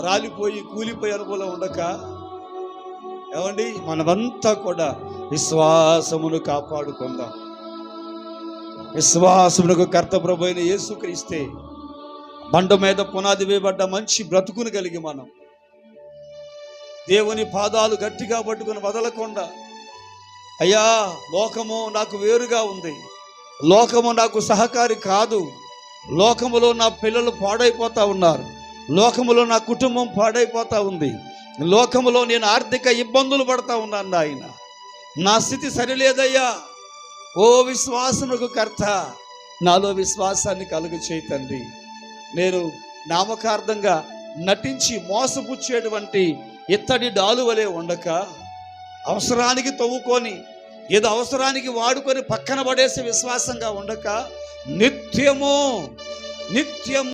రాలిపోయి కూలిపోయి అనుకూలం ఉండక, ఏమండి, మనమంతా కూడా విశ్వాసమును కాపాడుకుందాం. విశ్వాసమునకు కర్త ప్రభు అయిన యేసుక్రీస్తే బండ మీద పునాది వేయబడ్డ మంచి బ్రతుకును కలిగి మనం దేవుని పాదాలు గట్టిగా పట్టుకుని వదలకుండా, అయ్యా లోకము నాకు వేరుగా ఉంది, లోకము నాకు సహకారి కాదు, లోకములో నా పిల్లలు పాడైపోతా ఉన్నారు, లోకములో నా కుటుంబం పాడైపోతా ఉంది, లోకములో నేను ఆర్థిక ఇబ్బందులు పడతా ఉన్నాను ఆయన, నా స్థితి సరిలేదయ్యా, ఓ విశ్వాసముకు కర్త నాలో విశ్వాసాన్ని కలుగు చేయి తండ్రి. నేను నామకార్థంగా నటించి మోసపుచ్చేటువంటి ఇత్తడి డాలు వలె ఉండక, అవసరానికి తవ్వుకొని ఏదో అవసరానికి వాడుకొని పక్కన పడేసే విశ్వాసంగా ఉండక, నిత్యము